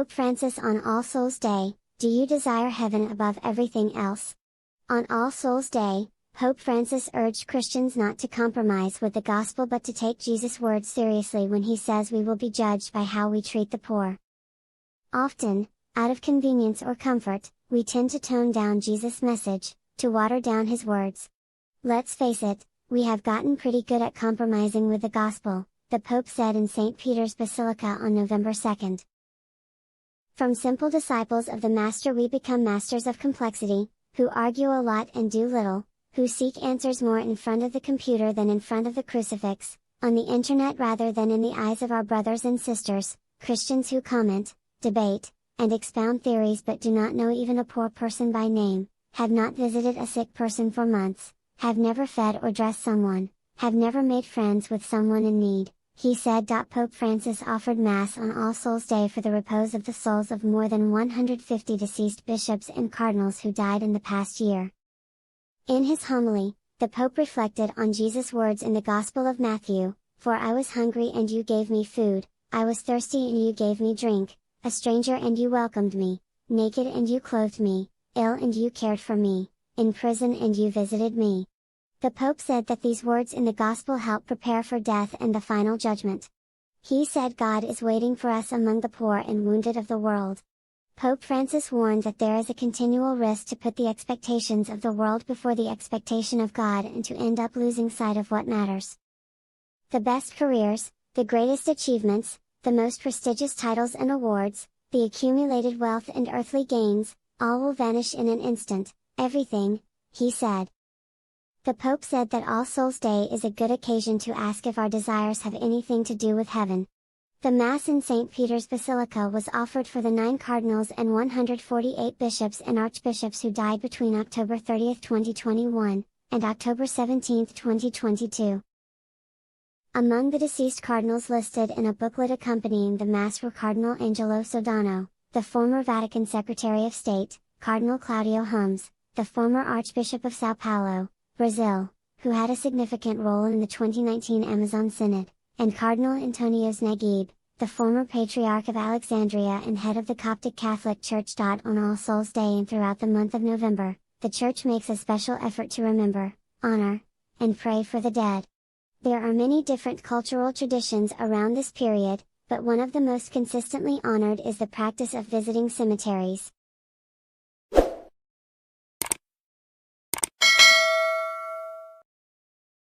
Pope Francis on All Souls' Day, do you desire heaven above everything else? On All Souls' Day, Pope Francis urged Christians not to compromise with the gospel but to take Jesus' words seriously when he says we will be judged by how we treat the poor. Often, out of convenience or comfort, we tend to tone down Jesus' message, to water down his words. Let's face it, we have gotten pretty good at compromising with the gospel, the Pope said in St. Peter's Basilica on November 2nd. From simple disciples of the Master we become masters of complexity, who argue a lot and do little, who seek answers more in front of the computer than in front of the crucifix, on the internet rather than in the eyes of our brothers and sisters, Christians who comment, debate, and expound theories but do not know even a poor person by name, have not visited a sick person for months, have never fed or dressed someone, have never made friends with someone in need, he said. Pope Francis offered Mass on All Souls' Day for the repose of the souls of more than 150 deceased bishops and cardinals who died in the past year. In his homily, the Pope reflected on Jesus' words in the Gospel of Matthew, "For I was hungry and you gave me food, I was thirsty and you gave me drink, a stranger and you welcomed me, naked and you clothed me, ill and you cared for me, in prison and you visited me." The Pope said that these words in the Gospel help prepare for death and the final judgment. He said God is waiting for us among the poor and wounded of the world. Pope Francis warned that there is a continual risk to put the expectations of the world before the expectation of God and to end up losing sight of what matters. The best careers, the greatest achievements, the most prestigious titles and awards, the accumulated wealth and earthly gains, all will vanish in an instant, everything, he said. The Pope said that All Souls' Day is a good occasion to ask if our desires have anything to do with heaven. The Mass in St. Peter's Basilica was offered for the 9 cardinals and 148 bishops and archbishops who died between October 30, 2021, and October 17, 2022. Among the deceased cardinals listed in a booklet accompanying the Mass were Cardinal Angelo Sodano, the former Vatican Secretary of State, Cardinal Claudio Holmes, the former Archbishop of São Paulo, Brazil, who had a significant role in the 2019 Amazon Synod, and Cardinal Antonios Naguib, the former Patriarch of Alexandria and head of the Coptic Catholic Church. On All Souls' Day and throughout the month of November, the Church makes a special effort to remember, honor, and pray for the dead. There are many different cultural traditions around this period, but one of the most consistently honored is the practice of visiting cemeteries.